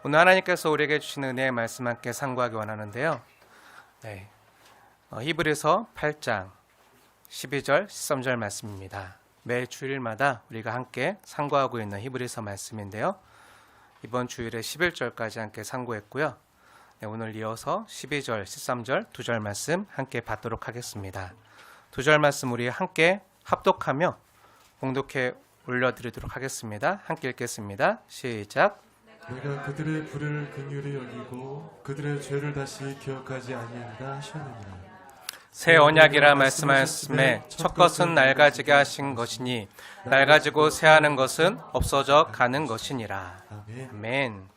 오늘 하나님께서 우리에게 주시는 은혜의 말씀 함께 상고하기 원하는데요. 히브리서 8장 12절 13절 말씀입니다. 매 주일마다 우리가 함께 상고하고 있는 히브리서 말씀인데요. 이번 주일에 11절까지 함께 상고했고요. 오늘 이어서 12절 13절 두 절 말씀 함께 받도록 하겠습니다. 두 절 말씀 우리 함께 합독하며 봉독해 올려드리도록 하겠습니다. 함께 읽겠습니다. 시작. 내가 그들의 불을 긍휼히 여기고 그들의 죄를 다시 기억하지 아니한다 하셨느니라. 새 언약이라 말씀하였음에 첫 것은 낡아지게 하신 것이니 낡아지고 새하는 것은 없어져 가는 것이니라. 아멘.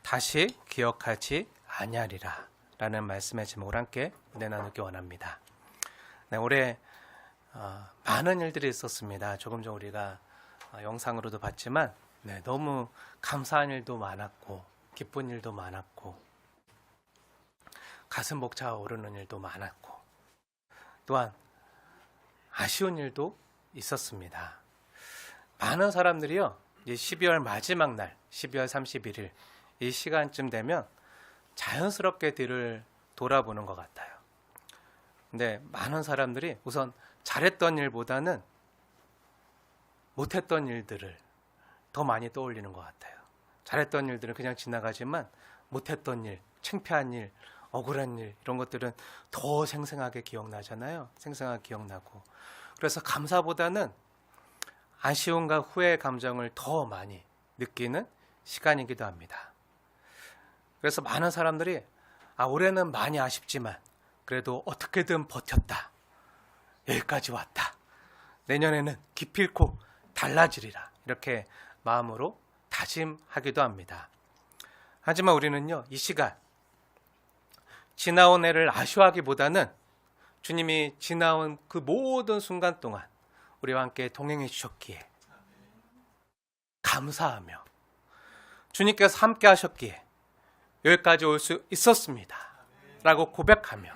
다시 기억하지 아니하리라 라는 말씀의 제목을 함께 은혜 나누기 원합니다. 올해 많은 일들이 있었습니다. 조금 전 우리가 영상으로도 봤지만 너무 감사한 일도 많았고 기쁜 일도 많았고 가슴 벅차 오르는 일도 많았고 또한 아쉬운 일도 있었습니다. 많은 사람들이요, 12월 마지막 날 12월 31일 이 시간쯤 되면 자연스럽게 뒤를 돌아보는 것 같아요. 근데 많은 사람들이 우선 잘했던 일보다는 못했던 일들을 더 많이 떠올리는 것 같아요. 잘했던 일들은 그냥 지나가지만 못했던 일, 창피한 일, 억울한 일 이런 것들은 더 생생하게 기억나잖아요. 생생하게 기억나고 그래서 감사보다는 아쉬움과 후회의 감정을 더 많이 느끼는 시간이기도 합니다. 그래서 많은 사람들이 올해는 많이 아쉽지만 그래도 어떻게든 버텼다. 여기까지 왔다. 내년에는 기필코 달라지리라. 이렇게 마음으로 다짐하기도 합니다. 하지만 우리는요, 이 시간 지나온 해를 아쉬워하기보다는 주님이 지나온 그 모든 순간 동안 우리와 함께 동행해 주셨기에 감사하며 주님께서 함께 하셨기에 여기까지 올 수 있었습니다 라고 고백하며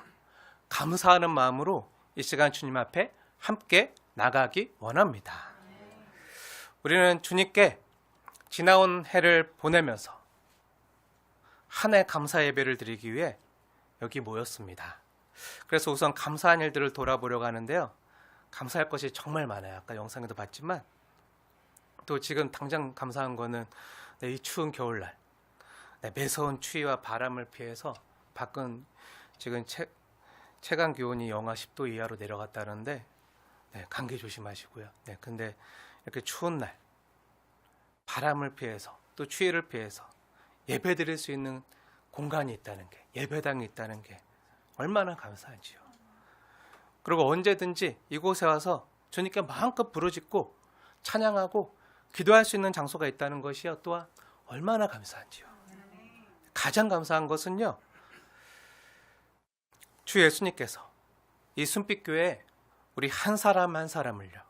감사하는 마음으로 이 시간 주님 앞에 함께 나가기 원합니다. 우리는 주님께 지나온 해를 보내면서 한 해 감사 예배를 드리기 위해 여기 모였습니다. 그래서 우선 감사한 일들을 돌아보려고 하는데요. 감사할 것이 정말 많아요. 아까 영상에도 봤지만 또 지금 당장 감사한 거는 이 추운 겨울날 매서운 추위와 바람을 피해서 밖은 지금 체감 기온이 영하 10도 이하로 내려갔다는데 감기 조심하시고요. 근데 이렇게 추운 날 바람을 피해서 또 추위를 피해서 예배 드릴 수 있는 공간이 있다는 게, 예배당이 있다는 게 얼마나 감사한지요. 그리고 언제든지 이곳에 와서 주님께 마음껏 부르짖고 찬양하고 기도할 수 있는 장소가 있다는 것이요, 또한 얼마나 감사한지요. 가장 감사한 것은요, 주 예수님께서 이 순빛교회에 우리 한 사람 한 사람을요,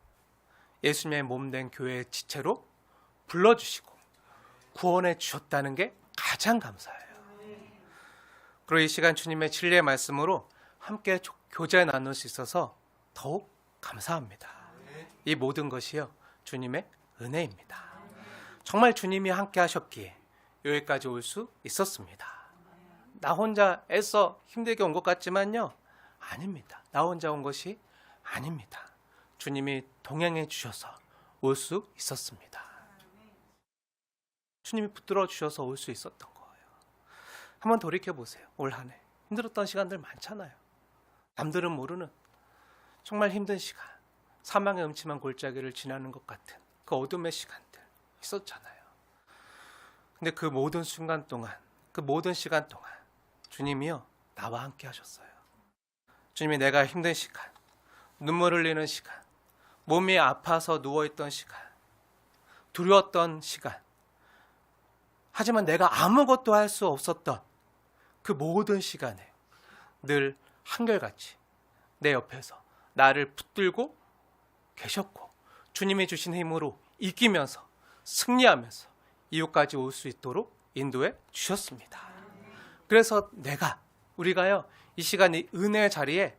예수님의 몸된 교회의 지체로 불러주시고 구원해 주셨다는 게 가장 감사해요. 그리고 이 시간 주님의 진리의 말씀으로 함께 교제 나눌 수 있어서 더욱 감사합니다. 이 모든 것이요, 주님의 은혜입니다. 정말 주님이 함께 하셨기에 여기까지 올 수 있었습니다. 나 혼자 애써 힘들게 온 것 같지만요, 아닙니다. 나 혼자 온 것이 아닙니다. 주님이 동행해 주셔서 올 수 있었습니다. 주님이 붙들어 주셔서 올 수 있었던 거예요. 한번 돌이켜보세요. 올 한 해 힘들었던 시간들 많잖아요. 남들은 모르는 정말 힘든 시간, 사망의 음침한 골짜기를 지나는 것 같은 그 어둠의 시간들 있었잖아요. 근데 그 모든 순간 동안, 그 모든 시간 동안 주님이요, 나와 함께 하셨어요. 주님이 내가 힘든 시간, 눈물 흘리는 시간, 몸이 아파서 누워있던 시간, 두려웠던 시간, 하지만 내가 아무것도 할 수 없었던 그 모든 시간에 늘 한결같이 내 옆에서 나를 붙들고 계셨고 주님이 주신 힘으로 이기면서 승리하면서 이곳까지 올 수 있도록 인도해 주셨습니다. 그래서 우리가요, 이 시간 이 은혜의 자리에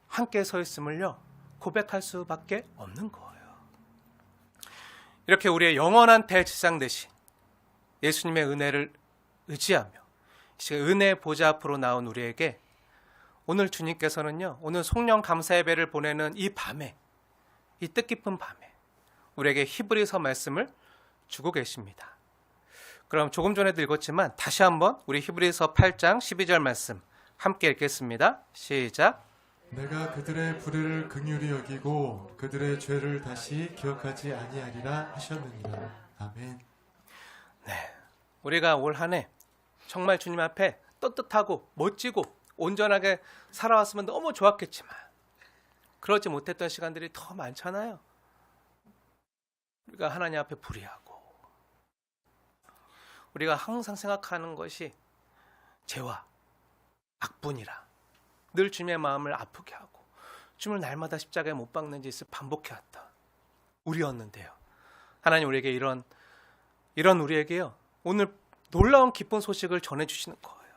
함께 서 있음을요, 고백할 수밖에 없는 거예요. 이렇게 우리의 영원한 대제사장 되신 예수님의 은혜를 의지하며 은혜의 보좌 앞으로 나온 우리에게 오늘 주님께서는요, 오늘 송년 감사 예배를 보내는 이 밤에, 이 뜻깊은 밤에 우리에게 히브리서 말씀을 주고 계십니다. 그럼 조금 전에도 읽었지만 다시 한번 우리 히브리서 8장 12절 말씀 함께 읽겠습니다. 시작. 내가 그들의 불의를 긍휼히 여기고 그들의 죄를 다시 기억하지 아니하리라 하셨느니라. 아멘. 네, 우리가 올 한 해 정말 주님 앞에 떳떳하고 멋지고 온전하게 살아왔으면 너무 좋았겠지만 그러지 못했던 시간들이 더 많잖아요. 우리가 하나님 앞에 불의하고 우리가 항상 생각하는 것이 죄와 악분이라 늘 주님의 마음을 아프게 하고 주님을 날마다 십자가에 못 박는 짓을 반복해왔던 우리였는데요. 하나님 우리에게 이런 우리에게요, 오늘 놀라운 기쁜 소식을 전해주시는 거예요.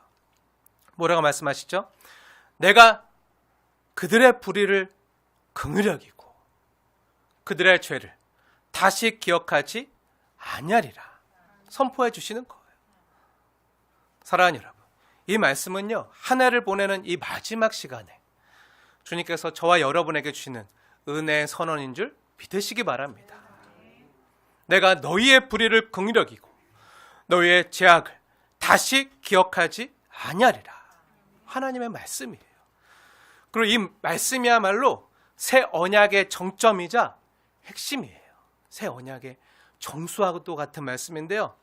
뭐라고 말씀하시죠? 내가 그들의 불의를 긍휼히 여기고 그들의 죄를 다시 기억하지 아니하리라 선포해 주시는 거예요. 사랑하는 여러분, 이 말씀은요, 한 해를 보내는 이 마지막 시간에 주님께서 저와 여러분에게 주시는 은혜의 선언인 줄 믿으시기 바랍니다. 내가 너희의 불의를 긍휼히 여기고 너희의 죄악을 다시 기억하지 아니하리라. 하나님의 말씀이에요. 그리고 이 말씀이야말로 새 언약의 정점이자 핵심이에요. 새 언약의 정수하고도 같은 말씀인데요.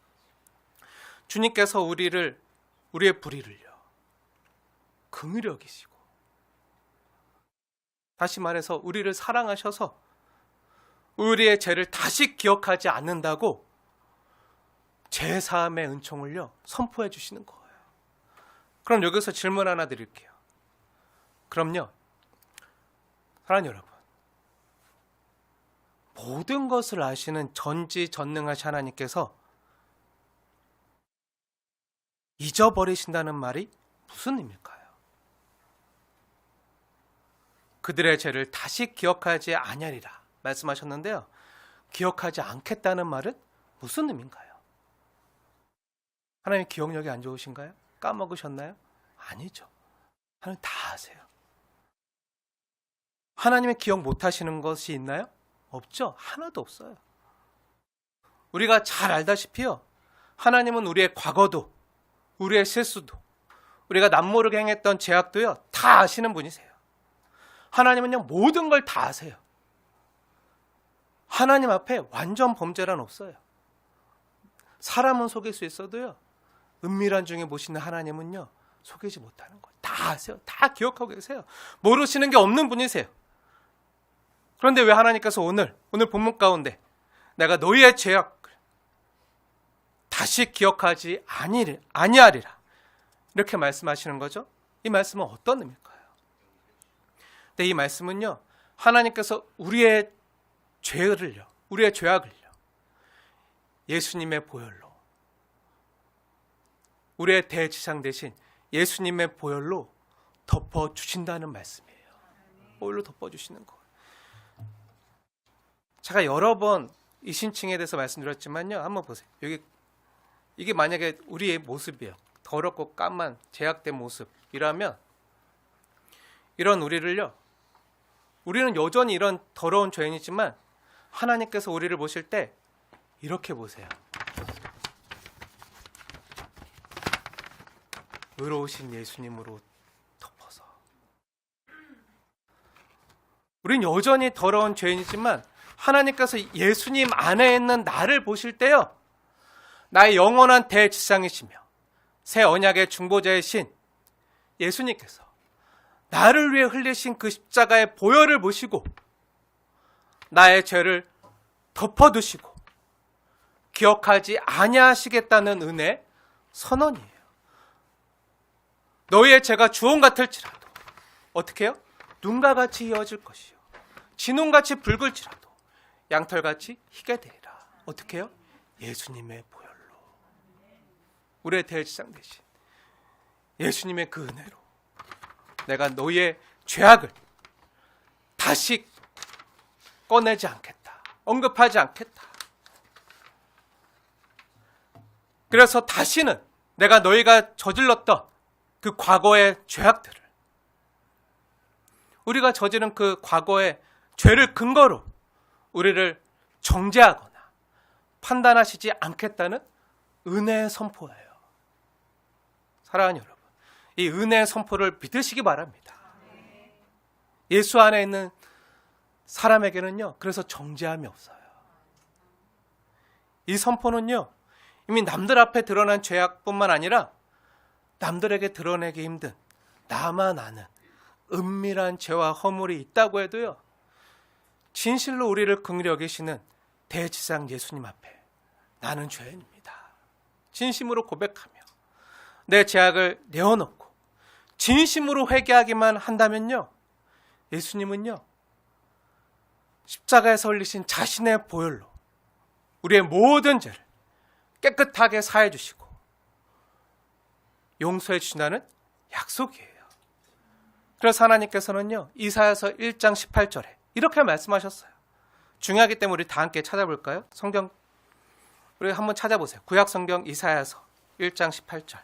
주님께서 우리의 불의를요, 긍휼히 여기시고 다시 말해서 우리를 사랑하셔서 우리의 죄를 다시 기억하지 않는다고 죄사함의 은총을요 선포해 주시는 거예요. 그럼 여기서 질문 하나 드릴게요. 그럼요, 사랑하는 여러분, 모든 것을 아시는 전지전능하신 하나님께서 잊어버리신다는 말이 무슨 의미일까요? 그들의 죄를 다시 기억하지 아니하리라 말씀하셨는데요, 기억하지 않겠다는 말은 무슨 의미인가요? 하나님 기억력이 안 좋으신가요? 까먹으셨나요? 아니죠. 하나님 다 아세요. 하나님의 기억 못하시는 것이 있나요? 없죠. 하나도 없어요. 우리가 잘 알다시피요, 하나님은 우리의 과거도 우리의 실수도 우리가 남모르게 행했던 죄악도요 다 아시는 분이세요. 하나님은요 모든 걸 다 아세요. 하나님 앞에 완전 범죄란 없어요. 사람은 속일 수 있어도요, 은밀한 중에 보시는 하나님은요 속이지 못하는 거예요. 다 아세요. 다 기억하고 계세요. 모르시는 게 없는 분이세요. 그런데 왜 하나님께서 오늘 본문 가운데 내가 너희의 죄악을 다시 기억하지 아니하리라 이렇게 말씀하시는 거죠? 이 말씀은 어떤 의미일까요? 이 말씀은요, 하나님께서 우리의 죄악을요 예수님의 보혈로, 우리의 대지상 대신 예수님의 보혈로 덮어주신다는 말씀이에요. 보혈로 덮어주시는 거예요. 제가 여러 번 이 신칭에 대해서 말씀드렸지만요, 한번 보세요. 이게 만약에 우리의 모습이에요. 더럽고 까만 죄악된 모습이라면 이런 우리는 여전히 이런 더러운 죄인이지만 하나님께서 우리를 보실 때 이렇게 보세요. 의로우신 예수님으로 덮어서. 우린 여전히 더러운 죄인이지만 하나님께서 예수님 안에 있는 나를 보실 때요, 나의 영원한 대지상이시며 새 언약의 중보자이신 예수님께서 나를 위해 흘리신 그 십자가의 보혈을 보시고 나의 죄를 덮어두시고 기억하지 아니하시겠다는 은혜 선언이에요. 너희의 죄가 주홍 같을지라도 어떻게 해요? 눈과 같이 이어질 것이요 진홍같이 붉을지라도 양털같이 희게 되리라. 어떻게 해요? 예수님의 보혈로, 우리의 대지상 대신 예수님의 그 은혜로 내가 너희의 죄악을 다시 꺼내지 않겠다, 언급하지 않겠다. 그래서 다시는 내가 너희가 저질렀던 그 과거의 죄악들을, 우리가 저지른 그 과거의 죄를 근거로 우리를 정죄하거나 판단하시지 않겠다는 은혜의 선포예요. 사랑하는 여러분, 이 은혜의 선포를 믿으시기 바랍니다. 예수 안에 있는 사람에게는요, 그래서 정죄함이 없어요. 이 선포는요, 이미 남들 앞에 드러난 죄악뿐만 아니라 남들에게 드러내기 힘든 나만 아는 은밀한 죄와 허물이 있다고 해도요, 진실로 우리를 긍휼히 여기시는 대지상 예수님 앞에 나는 죄인입니다, 진심으로 고백하며 내 죄악을 내어놓고 진심으로 회개하기만 한다면요, 예수님은요, 십자가에서 흘리신 자신의 보혈로 우리의 모든 죄를 깨끗하게 사해 주시고 용서해 주신다는 약속이에요. 그래서 하나님께서는요, 이사야서 1장 18절에 이렇게 말씀하셨어요. 중요하기 때문에 우리 다 함께 찾아볼까요? 성경 우리 한번 찾아보세요. 구약 성경 이사야서 1장 18절.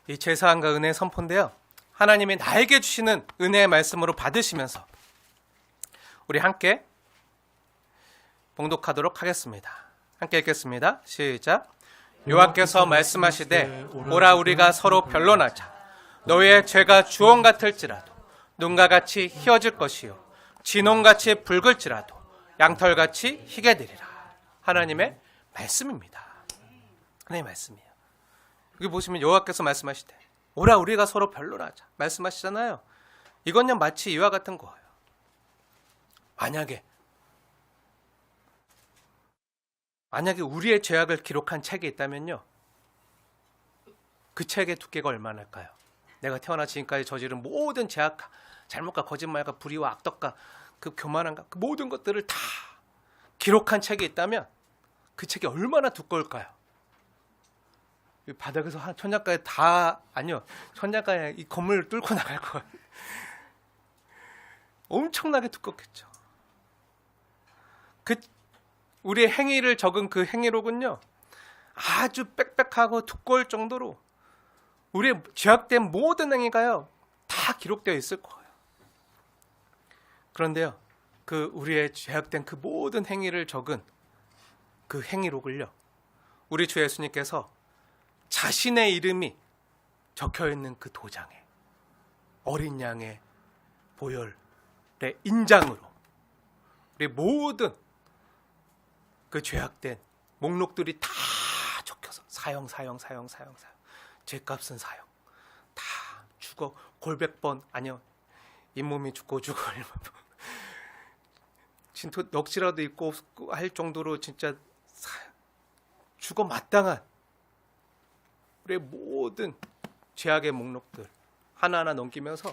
이 죄사함과 은혜의 선포인데요, 하나님이 나에게 주시는 은혜의 말씀으로 받으시면서 우리 함께 봉독하도록 하겠습니다. 함께 읽겠습니다. 시작. 여호와께서 말씀하시되 오라 우리가 서로 변론하자. 너희의 죄가 주홍 같을지라도 눈과 같이 희어질 것이요 진홍같이 붉을지라도 양털같이 희게 되리라. 하나님의 말씀입니다. 하나님의 말씀이에요. 여기 보시면 여호와께서 말씀하시되 오라 우리가 서로 변론하자 말씀하시잖아요. 이건요 마치 이와 같은 거예요. 만약에 우리의 죄악을 기록한 책이 있다면요, 그 책의 두께가 얼마나일까요? 내가 태어나 지금까지 저지른 모든 죄악과 잘못과 거짓말과 불의와 악덕과 그 교만함과 그 모든 것들을 다 기록한 책이 있다면 그 책이 얼마나 두꺼울까요? 이 바닥에서 천장가에 천장가에 이 건물을 뚫고 나갈 거예요. 엄청나게 두껍겠죠. 우리의 행위를 적은 그 행위록은요, 아주 빽빽하고 두꺼울 정도로 우리의 죄악된 모든 행위가요 다 기록되어 있을 거예요. 그런데요, 그 우리의 죄악된 그 모든 행위를 적은 그 행위록을요, 우리 주 예수님께서 자신의 이름이 적혀있는 그 도장에 어린 양의 보혈의 인장으로 우리 모든 그 죄악된 목록들이 다 적혀서 사형 죄값은 사형 다 죽어 골백번 아니요 잇몸이 죽고 진짜 넋이라도 있고 할 정도로 진짜 죽어 마땅한 우리의 모든 죄악의 목록들 하나하나 넘기면서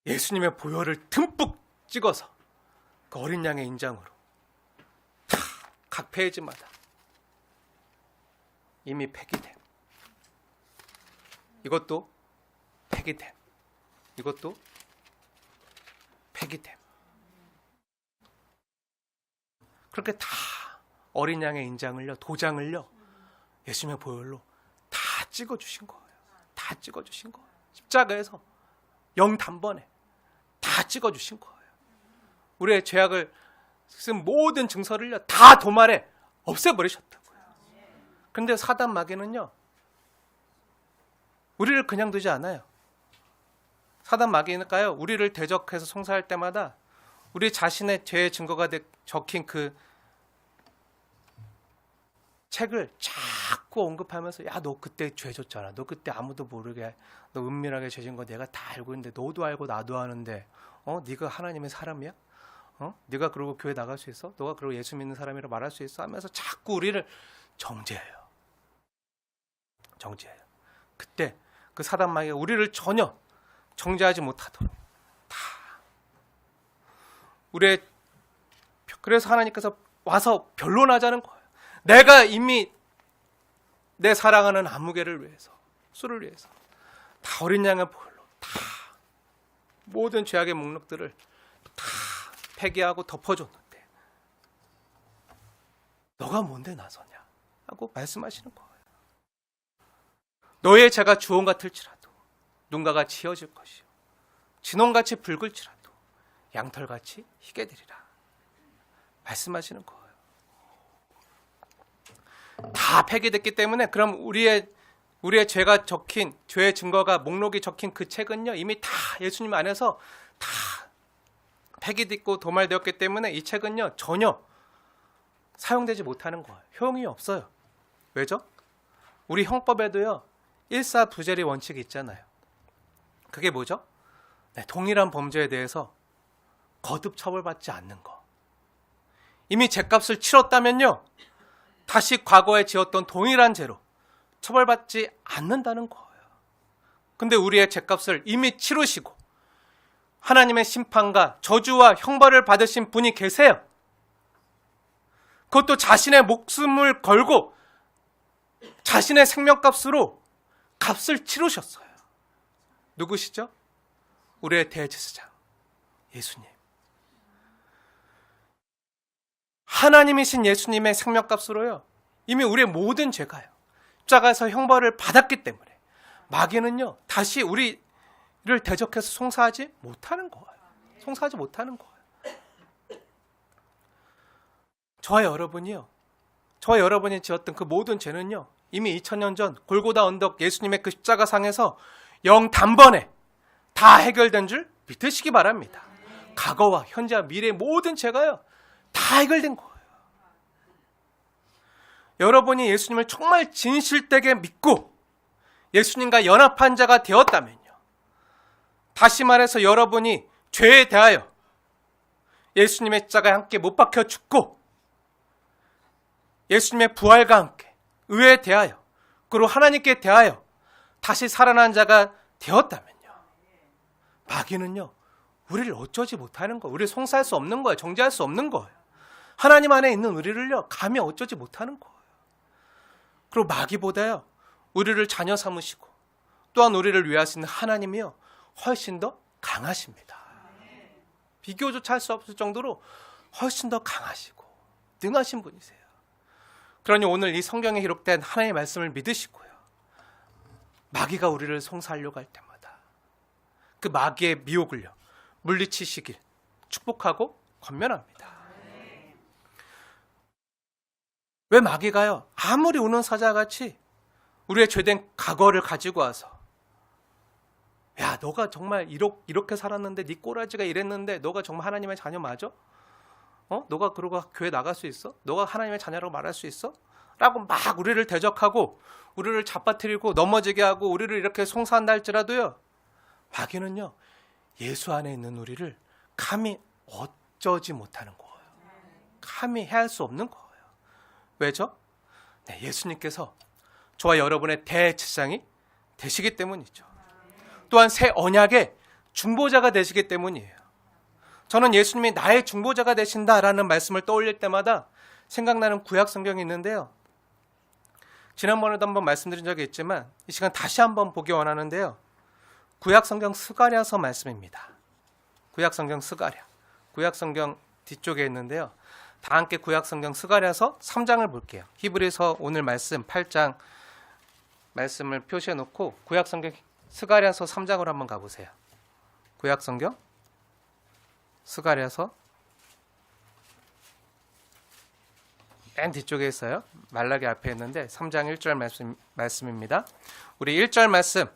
예수님의 보혈을 듬뿍 찍어서 그 어린 양의 인장으로 다 각 페이지마다 이미 폐기됨, 이것도 폐기됨, 이것도 폐기됨, 그렇게 다 어린 양의 인장을요, 도장을요, 예수님의 보혈로 다 찍어주신 거예요. 다 찍어주신 거예요. 십자가에서 영단번에 다 찍어주신 거예요. 우리의 죄악을 쓴 모든 증서를요 다 도말에 없애버리셨다고요. 그런데 사단 마귀는요 우리를 그냥 두지 않아요. 사단 마귀니까요 우리를 대적해서 송사할 때마다 우리 자신의 죄의 증거가 적힌 그 책을 자꾸 언급하면서 야, 너 그때 죄 졌잖아. 너 그때 아무도 모르게 너 은밀하게 죄진 거 내가 다 알고 있는데 너도 알고 나도 아는데 네가 하나님의 사람이야? 네가 그러고 교회 나갈 수 있어? 너가 그러고 예수 믿는 사람이라 말할 수 있어? 하면서 자꾸 우리를 정죄해요. 그때 그 사단 마귀가 우리를 전혀 정죄하지 못하도록 다 그래서 하나님께서 와서 변론하자는 거예요. 내가 이미 내 사랑하는 아무개를 위해서, 수를 위해서 다 어린 양의 보혈로 다 모든 죄악의 목록들을 다 폐기하고 덮어줬는데 너가 뭔데 나서냐 하고 말씀하시는 거예요. 너의 죄가 주홍 같을지라도 눈과 같이 희어질 것이요 진홍같이 붉을지라도 양털같이 희게 되리라 말씀하시는 거예요. 다 폐기됐기 때문에 그럼 우리의 죄가 적힌 죄의 증거가 목록이 적힌 그 책은요 이미 다 예수님 안에서 다 폐기됐고 도말되었기 때문에 이 책은요 전혀 사용되지 못하는 거예요. 효용이 없어요. 왜죠? 우리 형법에도요 일사부재리 원칙이 있잖아요. 그게 뭐죠? 네, 동일한 범죄에 대해서 거듭 처벌받지 않는 거. 이미 죄값을 치렀다면요 다시 과거에 지었던 동일한 죄로 처벌받지 않는다는 거예요. 근데 우리의 죄값을 이미 치르시고 하나님의 심판과 저주와 형벌을 받으신 분이 계세요. 그것도 자신의 목숨을 걸고 자신의 생명값으로 값을 치르셨어요. 누구시죠? 우리의 대제사장 예수님. 하나님이신 예수님의 생명값으로요 이미 우리의 모든 죄가요 십자가에서 형벌을 받았기 때문에 마귀는요 다시 우리를 대적해서 송사하지 못하는 거예요. 송사하지 못하는 거예요. 저와 여러분이 지었던 그 모든 죄는요 이미 2000년 전 골고다 언덕 예수님의 그 십자가상에서 영단번에 다 해결된 줄 믿으시기 바랍니다. 과거와 현재와 미래의 모든 죄가요 다 해결된 거예요. 여러분이 예수님을 정말 진실되게 믿고 예수님과 연합한 자가 되었다면요 다시 말해서 여러분이 죄에 대하여 예수님의 십자가에 함께 못 박혀 죽고 예수님의 부활과 함께 의에 대하여 그리고 하나님께 대하여 다시 살아난 자가 되었다면요 마귀는요 우리를 어쩌지 못하는 거예요. 우리를 송사할 수 없는 거예요. 정죄할 수 없는 거예요. 하나님 안에 있는 우리를요 감히 어쩌지 못하는 거예요. 그리고 마귀보다요 우리를 자녀 삼으시고 또한 우리를 위하시는 하나님이요 훨씬 더 강하십니다. 비교조차 할 수 없을 정도로 훨씬 더 강하시고 능하신 분이세요. 그러니 오늘 이 성경에 기록된 하나님의 말씀을 믿으시고요 마귀가 우리를 송사하려고 할 때마다 그 마귀의 미혹을요 물리치시길 축복하고 권면합니다. 왜 마귀가요 아무리 우는 사자같이 우리의 죄된 과거를 가지고 와서 야 너가 정말 이렇게 살았는데 네 꼬라지가 이랬는데 너가 정말 하나님의 자녀 맞아? 너가 그러고 교회 나갈 수 있어? 너가 하나님의 자녀라고 말할 수 있어? 라고 막 우리를 대적하고 우리를 잡아뜨리고 넘어지게 하고 우리를 이렇게 송사한다 할지라도요 마귀는요 예수 안에 있는 우리를 감히 어쩌지 못하는 거예요. 감히 해할 수 없는 거예요. 왜죠? 네, 예수님께서 저와 여러분의 대제사장이 되시기 때문이죠. 또한 새 언약의 중보자가 되시기 때문이에요. 저는 예수님이 나의 중보자가 되신다라는 말씀을 떠올릴 때마다 생각나는 구약 성경이 있는데요. 지난번에도 한번 말씀드린 적이 있지만 이 시간 다시 한번 보기 원하는데요. 구약 성경 스가랴서 말씀입니다. 구약 성경 스가랴. 구약 성경 뒤쪽에 있는데요. 다 함께 구약 성경 스가랴서 3장을 볼게요. 히브리서 오늘 말씀 8장 말씀을 표시해 놓고 구약 성경 스가랴서 3장으로 한번 가보세요. 구약 성경 스가랴서 맨 뒤쪽에 있어요. 말라기 앞에 있는데 3장 1절 말씀입니다. 우리 1절 말씀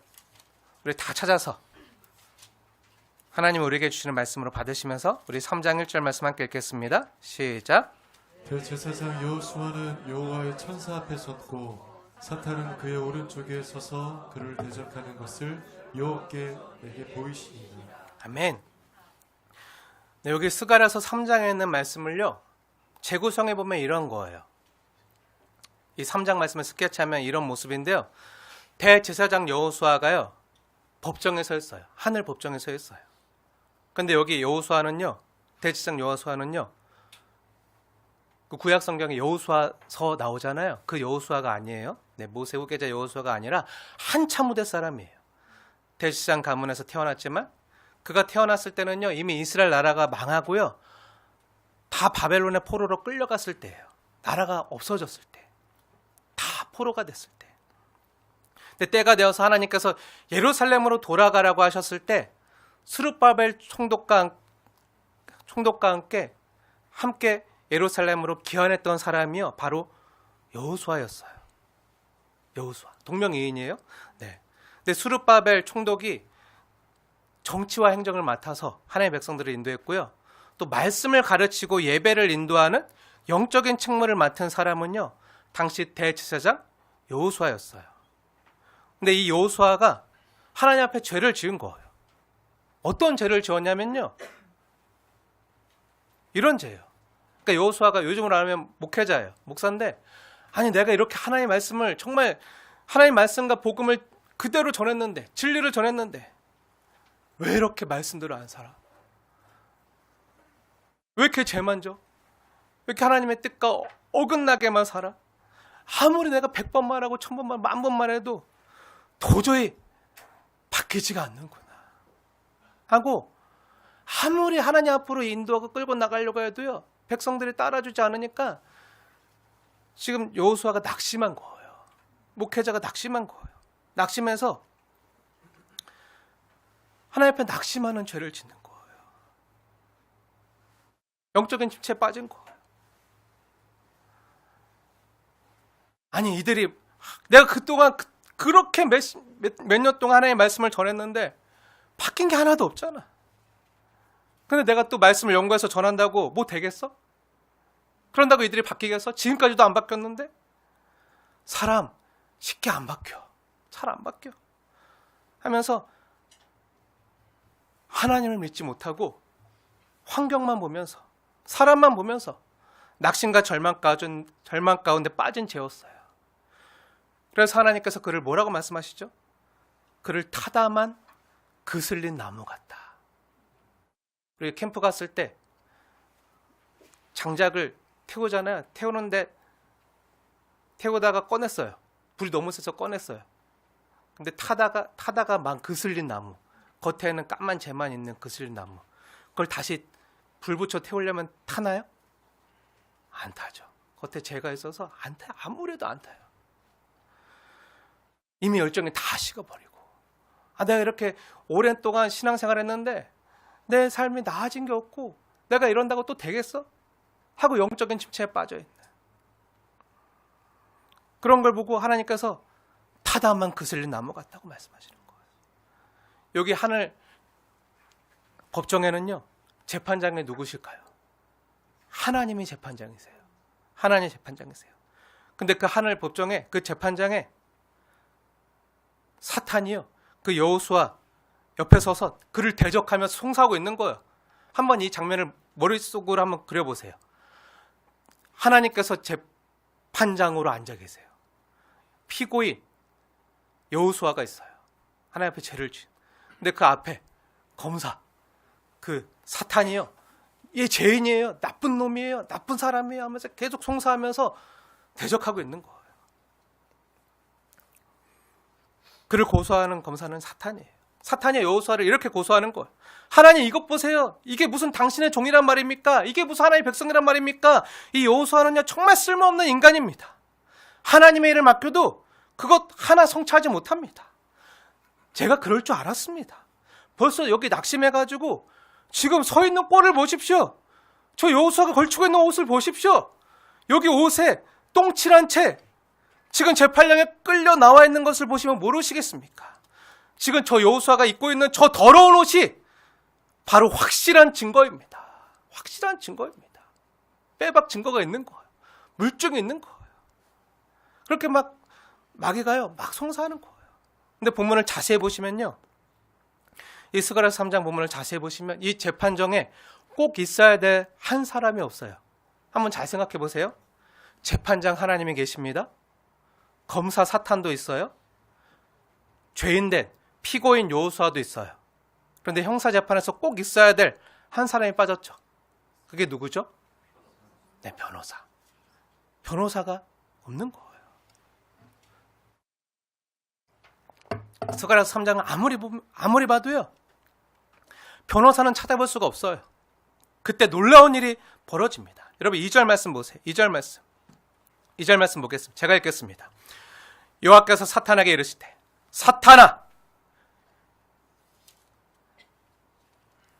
우리 다 찾아서 하나님 우리에게 주시는 말씀으로 받으시면서 우리 3장 1절 말씀 함께 읽겠습니다. 시작. 대제사장 여호수아는 여호와의 천사 앞에 섰고 사탄은 그의 오른쪽에 서서 그를 대적하는 것을 여호와께 내게 보이시니. 아멘. 네, 여기 스가랴서 3장에 있는 말씀을요. 재구성해 보면 이런 거예요. 이 3장 말씀을 스케치하면 이런 모습인데요. 대제사장 여호수아가요. 법정에 서 있어요. 하늘 법정에 서 있어요. 근데 여기 여호수아는요. 대제사장 여호수아는요. 그 구약 성경에 여호수아서 나오잖아요. 그 여호수아가 아니에요. 네, 모세 후계자 여호수아가 아니라 한참 후대 사람이에요. 대제사장 가문에서 태어났지만 그가 태어났을 때는요 이미 이스라엘 나라가 망하고요 다 바벨론의 포로로 끌려갔을 때예요. 나라가 없어졌을 때, 다 포로가 됐을 때. 근데 때가 되어서 하나님께서 예루살렘으로 돌아가라고 하셨을 때 스룹바벨 총독과 함께 예루살렘으로 귀환했던 사람이요 바로 여호수아였어요. 여호수아 동명이인이에요. 네. 근데 스룹바벨 총독이 정치와 행정을 맡아서 하나님의 백성들을 인도했고요. 또 말씀을 가르치고 예배를 인도하는 영적인 책무를 맡은 사람은요. 당시 대제사장 여호수아였어요. 근데 이 여호수아가 하나님 앞에 죄를 지은 거예요. 어떤 죄를 지었냐면요. 이런 죄예요. 그러니까 여호수아가 요즘으로 하면 목회자예요. 목사인데 아니 내가 이렇게 하나님의 말씀을 정말 하나님의 말씀과 복음을 그대로 전했는데 진리를 전했는데 왜 이렇게 말씀대로 안 살아? 왜 이렇게 죄만 져? 왜 이렇게 하나님의 뜻과 어긋나게만 살아? 아무리 내가 100번 말하고 1000번 말, 10,000번 말해도 도저히 바뀌지가 않는구나 하고 아무리 하나님 앞으로 인도하고 끌고 나가려고 해도요 백성들이 따라주지 않으니까 지금 여호수아가 낙심한 거예요. 목회자가 낙심한 거예요. 낙심해서 하나님 앞에 낙심하는 죄를 짓는 거예요. 영적인 침체에 빠진 거예요. 아니 이들이 내가 그동안 그렇게 몇 년 동안 하나님의 말씀을 전했는데 바뀐 게 하나도 없잖아. 근데 내가 또 말씀을 연구해서 전한다고 뭐 되겠어? 그런다고 이들이 바뀌겠어? 지금까지도 안 바뀌었는데? 사람 쉽게 안 바뀌어. 잘 안 바뀌어. 하면서 하나님을 믿지 못하고 환경만 보면서 사람만 보면서 낙심과 절망 가운데 빠진 죄였어요. 그래서 하나님께서 그를 뭐라고 말씀하시죠? 그를 타다만 그슬린 나무 같다. 우리 캠프 갔을 때 장작을 태우잖아요. 태우다가 꺼냈어요. 불이 너무 세서 꺼냈어요. 근데 타다가 막 그슬린 나무, 겉에는 까만 재만 있는 그슬린 나무, 그걸 다시 불 붙여 태우려면 타나요? 안 타죠. 겉에 재가 있어서 안 타요. 아무래도 안 타요. 이미 열정이 다 식어버리고 내가 이렇게 오랜 동안 신앙생활 했는데 내 삶이 나아진 게 없고 내가 이런다고 또 되겠어? 하고 영적인 침체에 빠져있네. 그런 걸 보고 하나님께서 타다만 그슬린 나무 같다고 말씀하시는 거예요. 여기 하늘 법정에는요 재판장이 누구실까요? 하나님이 재판장이세요. 하나님이 재판장이세요. 근데 그 하늘 법정에 그 재판장에 사탄이요 그 여호수아 옆에 서서 그를 대적하면서 송사하고 있는 거예요. 한번 이 장면을 머릿속으로 한번 그려보세요. 하나님께서 재판장으로 앉아 계세요. 피고인 여호수아가 있어요. 하나님 앞에 죄를 지은. 근데 그 앞에 검사 그 사탄이요. 얘 죄인이에요. 나쁜 놈이에요. 나쁜 사람이에요. 하면서 계속 송사하면서 대적하고 있는 거예요. 그를 고소하는 검사는 사탄이에요. 사탄이 여호수아를 이렇게 고소하는 거예요. 하나님 이것 보세요. 이게 무슨 당신의 종이란 말입니까? 이게 무슨 하나님의 백성이란 말입니까? 이 여호수아는요 정말 쓸모없는 인간입니다. 하나님의 일을 맡겨도 그것 하나 성취하지 못합니다. 제가 그럴 줄 알았습니다. 벌써 여기 낙심해가지고 지금 서 있는 꼴을 보십시오. 저 여호수아가 걸치고 있는 옷을 보십시오. 여기 옷에 똥칠한 채 지금 재판장에 끌려 나와 있는 것을 보시면 모르시겠습니까? 지금 저 여호수아가 입고 있는 저 더러운 옷이 바로 확실한 증거입니다. 확실한 증거입니다. 빼박 증거가 있는 거예요. 물증이 있는 거예요. 그렇게 막 마귀가요 막 송사하는 거예요. 근데 본문을 자세히 보시면요, 이 스가랴서 3장 본문을 자세히 보시면 이 재판정에 꼭 있어야 될 한 사람이 없어요. 한번 잘 생각해 보세요. 재판장 하나님이 계십니다. 검사 사탄도 있어요. 죄인된 피고인 여호수아도 있어요. 그런데 형사재판에서 꼭 있어야 될 한 사람이 빠졌죠. 그게 누구죠? 네, 변호사. 변호사가 없는 거예요. 스가랴서 3장을 아무리 봐도요, 변호사는 찾아볼 수가 없어요. 그때 놀라운 일이 벌어집니다. 여러분 2절 말씀 보세요. 2절 말씀 보겠습니다. 제가 읽겠습니다. 여호와께서 사탄에게 이르시되 사탄아,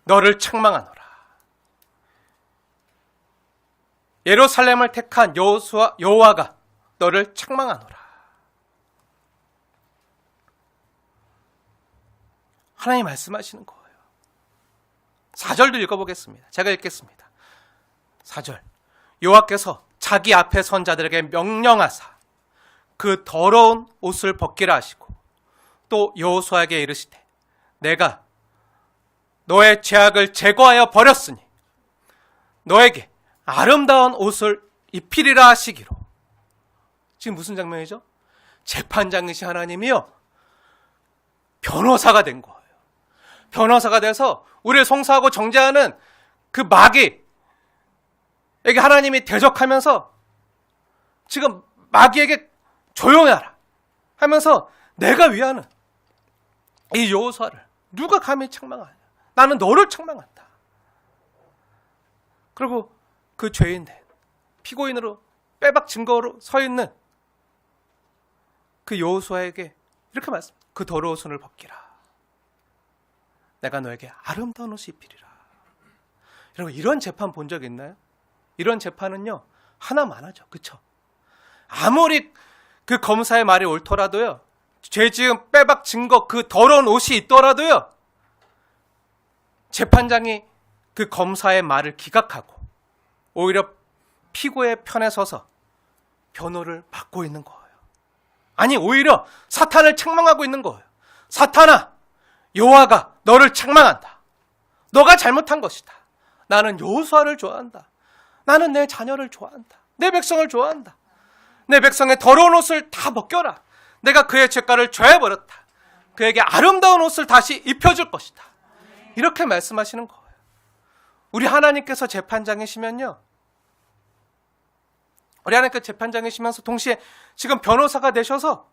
너를 책망하노라. 예루살렘을 택한 여호와가 너를 책망하노라. 하나님 말씀하시는 거예요. 4절도 읽어보겠습니다. 제가 읽겠습니다. 4절. 여호와께서 자기 앞에 선 자들에게 명령하사 그 더러운 옷을 벗기라 하시고 또 여호수아에게 이르시되 내가 너의 죄악을 제거하여 버렸으니 너에게 아름다운 옷을 입히리라 하시기로. 지금 무슨 장면이죠? 재판장이신 하나님이요, 변호사가 된 거예요. 변호사가 돼서 우리를 송사하고 정죄하는 그 마귀에게 하나님이 대적하면서 지금 마귀에게 조용히 하라 하면서 내가 위하는 이 여호수아를 누가 감히 책망하냐. 나는 너를 책망한다. 그리고 그 죄인된 피고인으로 빼박 증거로 서 있는 그 여호수아에게 이렇게 말씀합니다. 그 더러운 손을 벗기라. 내가 너에게 아름다운 옷을 입히리라. 여러분 이런 재판 본 적 있나요? 이런 재판은요 하나만 하죠. 그렇죠? 아무리 그 검사의 말이 옳더라도요, 죄 지은 빼박 증거 그 더러운 옷이 있더라도요, 재판장이 그 검사의 말을 기각하고 오히려 피고의 편에 서서 변호를 받고 있는 거예요. 아니 오히려 사탄을 책망하고 있는 거예요. 사탄아, 여호와가 너를 책망한다. 너가 잘못한 것이다. 나는 여호수아를 좋아한다. 나는 내 자녀를 좋아한다. 내 백성을 좋아한다. 내 백성의 더러운 옷을 다 벗겨라. 내가 그의 죄가를 죄해버렸다. 그에게 아름다운 옷을 다시 입혀줄 것이다. 이렇게 말씀하시는 거예요. 우리 하나님께서 재판장이시면요, 우리 하나님께서 재판장이시면서 동시에 지금 변호사가 되셔서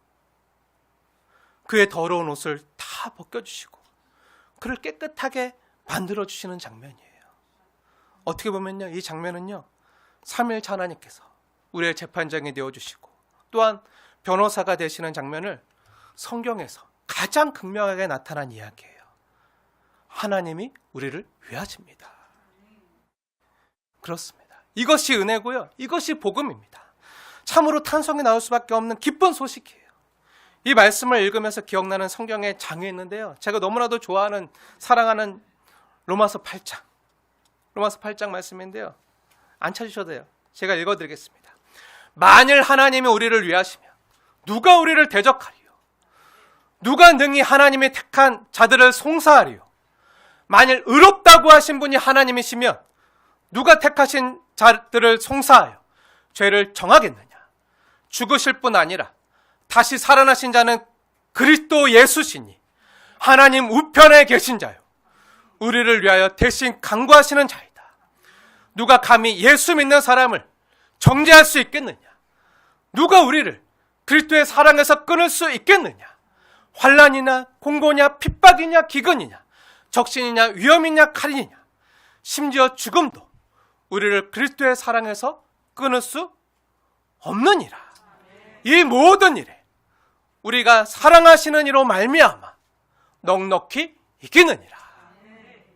그의 더러운 옷을 다 벗겨주시고 그를 깨끗하게 만들어주시는 장면이에요. 어떻게 보면요, 이 장면은요, 삼위일체 하나님께서 우리의 재판장이 되어주시고 또한 변호사가 되시는 장면을 성경에서 가장 극명하게 나타난 이야기예요. 하나님이 우리를 위하십니다. 그렇습니다. 이것이 은혜고요, 이것이 복음입니다. 참으로 탄성이 나올 수밖에 없는 기쁜 소식이에요. 이 말씀을 읽으면서 기억나는 성경의 장이 있는데요, 제가 너무나도 좋아하는 사랑하는 로마서 8장 말씀인데요, 안 찾으셔도 돼요. 제가 읽어드리겠습니다. 만일 하나님이 우리를 위하시면 누가 우리를 대적하리요? 누가 능히 하나님이 택한 자들을 송사하리요? 만일 의롭다고 하신 분이 하나님이시면 누가 택하신 자들을 송사하여 죄를 정하겠느냐? 죽으실 뿐 아니라 다시 살아나신 자는 그리스도 예수시니 하나님 우편에 계신 자요, 우리를 위하여 대신 간구하시는 자이다. 누가 감히 예수 믿는 사람을 정죄할 수 있겠느냐? 누가 우리를 그리스도의 사랑에서 끊을 수 있겠느냐? 환난이나 공고냐 핍박이냐 기근이냐 적신이냐 위험이냐 칼이냐 심지어 죽음도 우리를 그리스도의 사랑에서 끊을 수 없느니라. 이 모든 일에 우리가 사랑하시는 이로 말미암아 넉넉히 이기느니라.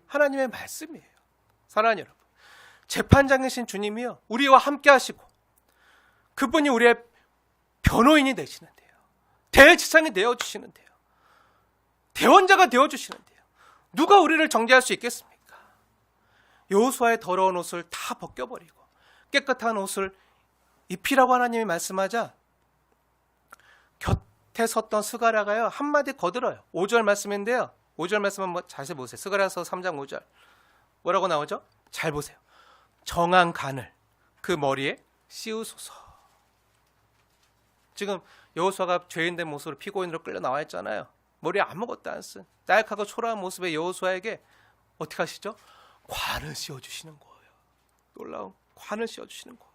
하나님의 말씀이에요. 사랑하는 여러분, 재판장이신 주님이요, 우리와 함께 하시고 그분이 우리의 변호인이 되시는데요, 대지상이 되어주시는데요, 대원자가 되어주시는데요, 누가 우리를 정죄할 수 있겠습니까? 여호수아의 더러운 옷을 다 벗겨버리고 깨끗한 옷을 입히라고 하나님이 말씀하자 곁에 섰던 스가랴가요 한마디 거들어요. 5절 말씀인데요, 5절 말씀 한번 자세히 보세요. 스가랴서 3장 5절 뭐라고 나오죠? 잘 보세요. 정한 간을 그 머리에 씌우소서. 지금 여호수아가 죄인된 모습으로 피고인으로 끌려 나와 있잖아요. 머리에 아무것도 안 쓴 나약하고 초라한 모습의 여호수아에게 어떻게 하시죠? 관을 씌워주시는 거예요. 놀라운 관을 씌워주시는 거예요.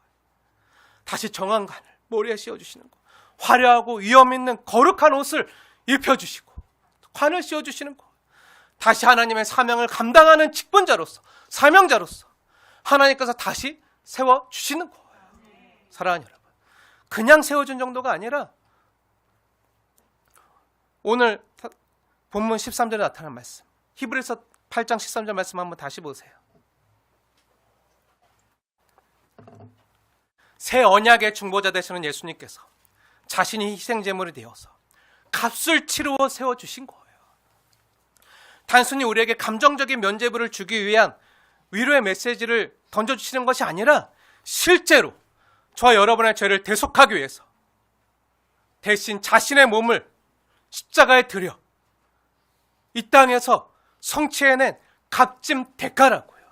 다시 정한 관을 머리에 씌워주시는 거예요. 화려하고 위험 있는 거룩한 옷을 입혀주시고 관을 씌워주시는 거예요. 다시 하나님의 사명을 감당하는 직분자로서, 사명자로서 하나님께서 다시 세워주시는 거예요. 사랑하는 여러분, 그냥 세워준 정도가 아니라 오늘 본문 13절에 나타난 말씀, 히브리서 8장 13절 말씀 한번 다시 보세요. 새 언약의 중보자 되시는 예수님께서 자신이 희생제물이 되어서 값을 치루어 세워주신 거예요. 단순히 우리에게 감정적인 면죄부를 주기 위한 위로의 메시지를 던져주시는 것이 아니라 실제로 저와 여러분의 죄를 대속하기 위해서 대신 자신의 몸을 십자가에 들여 이 땅에서 성취해낸 값진 대가라고요.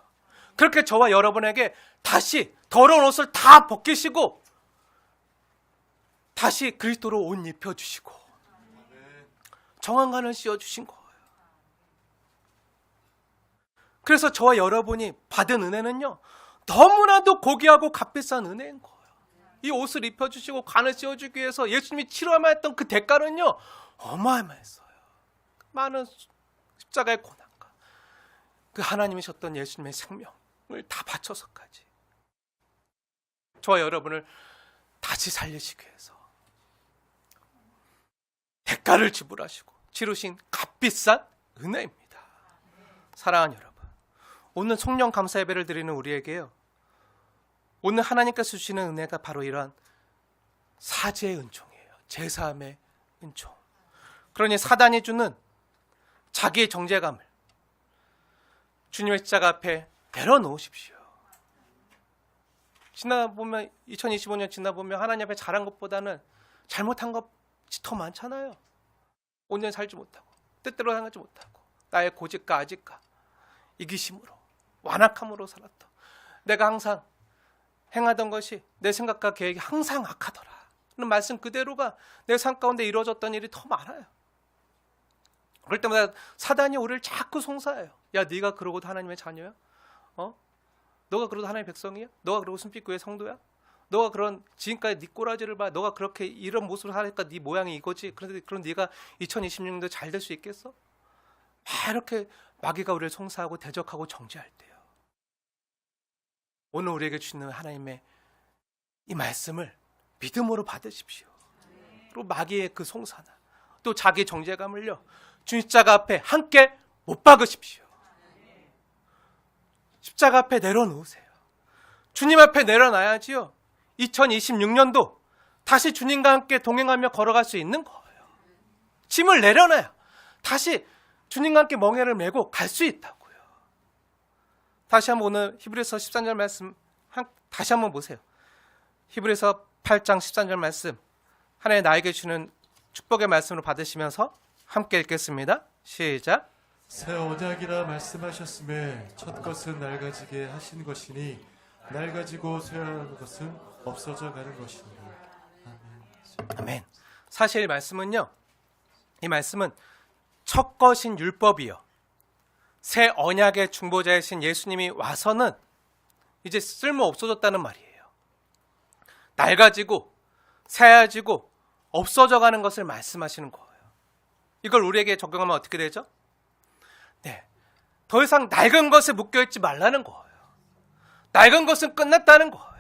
그렇게 저와 여러분에게 다시 더러운 옷을 다 벗기시고 다시 그리스도로 옷 입혀주시고 정한관을 씌워주신 거예요. 그래서 저와 여러분이 받은 은혜는요, 너무나도 고귀하고 값비싼 은혜인 거예요. 이 옷을 입혀주시고 관을 씌워주기 위해서 예수님이 치러야만 했던 그 대가는요, 어마어마했어요. 많은 십자가의 고난과 그 하나님이셨던 예수님의 생명을 다 바쳐서까지 저와 여러분을 다시 살리시기 위해서 대가를 지불하시고 치르신 값비싼 은혜입니다. 사랑하는 여러분, 오늘 성령 감사 예배를 드리는 우리에게요, 오늘 하나님께서 주시는 은혜가 바로 이러한 사죄의 은총이에요. 제사함의 은총. 그러니 사단이 주는 자기의 정죄감을 주님의 십자가 앞에 내려놓으십시오. 지나보면 2025년 지나보면 하나님 앞에 잘한 것보다는 잘못한 것이 더 많잖아요. 온전히 살지 못하고 뜻대로 살지 못하고 나의 고집과 아집과 이기심으로 완악함으로 살았던, 내가 항상 행하던 것이 내 생각과 계획이 항상 악하더라 는 말씀 그대로가 내 삶 가운데 이루어졌던 일이 더 많아요. 그럴 때마다 사단이 우리를 자꾸 송사해요. 야, 네가 그러고도 하나님의 자녀야? 너가 그러도 하나님의 백성이야? 너가 그러고 숨빛교회 성도야? 너가 그런 지금까지 네 꼬라지를 봐. 너가 그렇게 이런 모습을 하니까 네 모양이 이거지. 그런데 그럼 네가 2026년도 잘 될 수 있겠어? 막 이렇게 마귀가 우리를 송사하고 대적하고 정죄할 때요, 오늘 우리에게 주시는 하나님의 이 말씀을 믿음으로 받으십시오. 그리고 마귀의 그 송사나 또 자기 정죄감을요, 주님 십자가 앞에 함께 못 박으십시오. 십자가 앞에 내려놓으세요. 주님 앞에 내려놔야지요, 2026년도 다시 주님과 함께 동행하며 걸어갈 수 있는 거예요. 짐을 내려놔야 다시 주님과 함께 멍에를 메고 갈 수 있다고요. 다시 한번 오늘 히브리서 13절 말씀 다시 한번 보세요. 히브리서 8장 13절 말씀, 하나님 나에게 주는 축복의 말씀으로 받으시면서 함께 읽겠습니다. 시작. 새 언약이라 말씀하셨음에 첫 것은 낡아지게 하신 것이니 낡아지고 쇠하는 것은 없어져 가는 것이니. 아멘. 사실 이 말씀은요, 이 말씀은 첫 것인 율법이요, 새 언약의 중보자이신 예수님이 와서는 이제 쓸모 없어졌다는 말이에요. 낡아지고 새하지고 없어져 가는 것을 말씀하시는 거예요. 이걸 우리에게 적용하면 어떻게 되죠? 네, 더 이상 낡은 것에 묶여있지 말라는 거예요. 낡은 것은 끝났다는 거예요.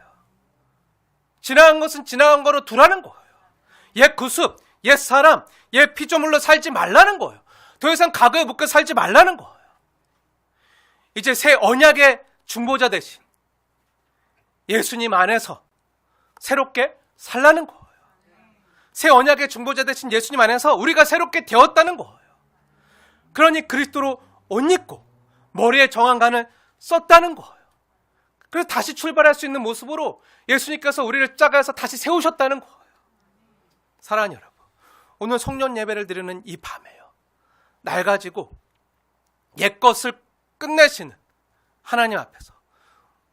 지나간 것은 지나간 거로 두라는 거예요. 옛 구습, 옛 사람, 옛 피조물로 살지 말라는 거예요. 더 이상 과거에 묶여 살지 말라는 거예요. 이제 새 언약의 중보자 대신 예수님 안에서 새롭게 살라는 거예요. 새 언약의 중보자 대신 예수님 안에서 우리가 새롭게 되었다는 거예요. 그러니 그리스도로 옷 입고 머리에 정한관을 썼다는 거예요. 그래서 다시 출발할 수 있는 모습으로 예수님께서 우리를 십자가에서 다시 세우셨다는 거예요. 사랑하는 여러분, 오늘 성령 예배를 드리는 이 밤에요, 낡아지고 옛 것을 끝내시는 하나님 앞에서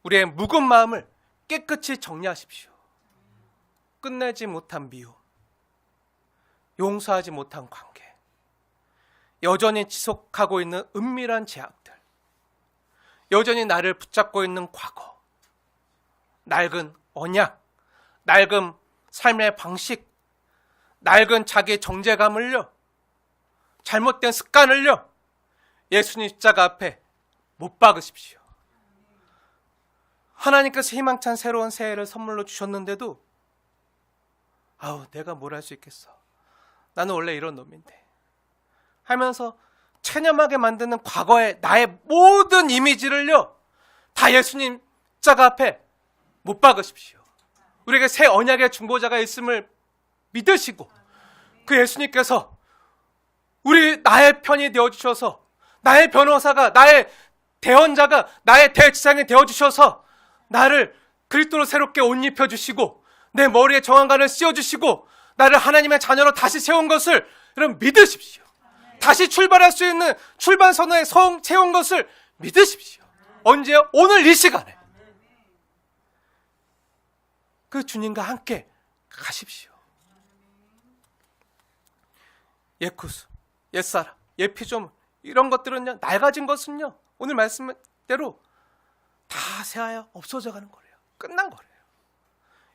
우리의 묵은 마음을 깨끗이 정리하십시오. 끝내지 못한 미움, 용서하지 못한 관계, 여전히 지속하고 있는 은밀한 제약들, 여전히 나를 붙잡고 있는 과거, 낡은 언약, 낡은 삶의 방식, 낡은 자기 정죄감을요, 잘못된 습관을요, 예수님 십자가 앞에 못 박으십시오. 하나님께서 희망찬 새로운 새해를 선물로 주셨는데도 아우, 내가 뭘 할 수 있겠어, 나는 원래 이런 놈인데 하면서 체념하게 만드는 과거의 나의 모든 이미지를요, 다 예수님 십자가 앞에 못 박으십시오. 우리에게 새 언약의 중보자가 있음을 믿으시고 그 예수님께서 나의 편이 되어주셔서, 나의 변호사가, 나의 대언자가, 나의 대지상이 되어주셔서 나를 그리스도로 새롭게 옷 입혀주시고 내 머리에 정한관을 씌워주시고 나를 하나님의 자녀로 다시 세운 것을 여러분 믿으십시오. 다시 출발할 수 있는 출발선에 세운 것을 믿으십시오. 언제요? 오늘 이 시간에 그 주님과 함께 가십시오. 옛 구수, 옛사람, 옛 피조물, 이런 것들은요, 낡아진 것은요, 오늘 말씀대로 다 새하여 없어져 가는 거래요. 끝난 거래요.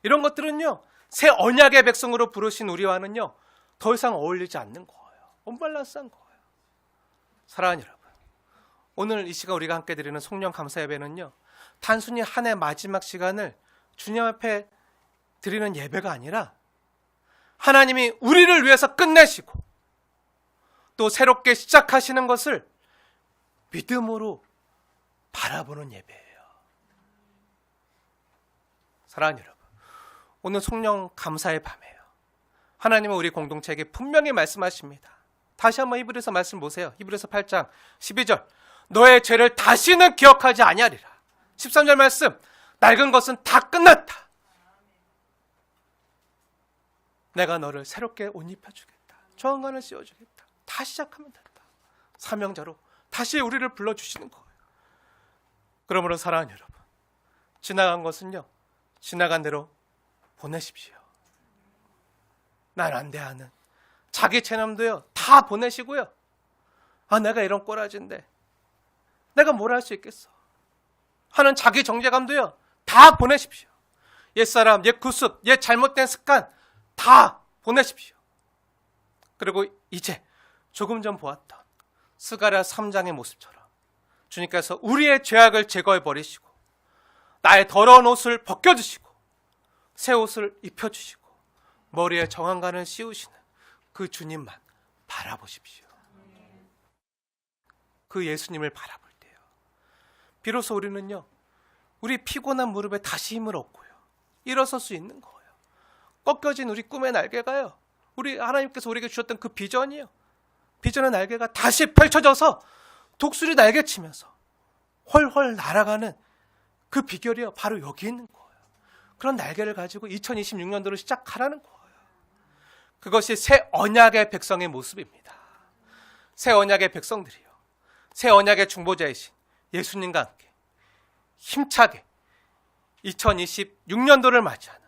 이런 것들은요, 새 언약의 백성으로 부르신 우리와는요, 더 이상 어울리지 않는 거예요. 언밸런스한 거예요. 사랑하는 여러분, 오늘 이 시간 우리가 함께 드리는 송년 감사 예배는요, 단순히 한 해 마지막 시간을 주님 앞에 드리는 예배가 아니라 하나님이 우리를 위해서 끝내시고 또 새롭게 시작하시는 것을 믿음으로 바라보는 예배예요. 사랑하는 여러분, 오늘 송년 감사의 밤이에요. 하나님은 우리 공동체에게 분명히 말씀하십니다. 다시 한번 히브리서 말씀 보세요. 히브리서 8장 12절, 너의 죄를 다시는 기억하지 아니하리라. 13절 말씀, 낡은 것은 다 끝났다. 내가 너를 새롭게 옷 입혀주겠다. 정한관을 씌워주겠다. 다 시작하면 된다. 사명자로 다시 우리를 불러주시는 거예요. 그러므로 사랑하는 여러분, 지나간 것은요, 지나간 대로 보내십시오. 난 안 돼 하는 자기 체념도요, 다 보내시고요. 아, 내가 이런 꼬라지인데 내가 뭘 할 수 있겠어 하는 자기 정죄감도요, 다 보내십시오. 옛사람, 옛 구습, 옛 잘못된 습관 다 보내십시오. 그리고 이제 조금 전 보았던 스가랴 3장의 모습처럼 주님께서 우리의 죄악을 제거해 버리시고 나의 더러운 옷을 벗겨주시고 새 옷을 입혀주시고 머리에 정한관을 씌우시는 그 주님만 바라보십시오. 그 예수님을 바라볼 때요, 비로소 우리는요, 우리 피곤한 무릎에 다시 힘을 얻고요, 일어설 수 있는 거예요. 꺾여진 우리 꿈의 날개가요, 우리 하나님께서 우리에게 주셨던 그 비전이요, 비전의 날개가 다시 펼쳐져서 독수리 날개치면서 훨훨 날아가는 그 비결이요, 바로 여기 있는 거예요. 그런 날개를 가지고 2026년도를 시작하라는 거예요. 그것이 새 언약의 백성의 모습입니다. 새 언약의 백성들이요, 새 언약의 중보자이신 예수님과 함께 힘차게 2026년도를 맞이하는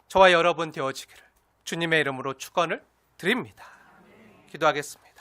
저와 여러분 되어지기를 주님의 이름으로 축원을 드립니다. 기도하겠습니다.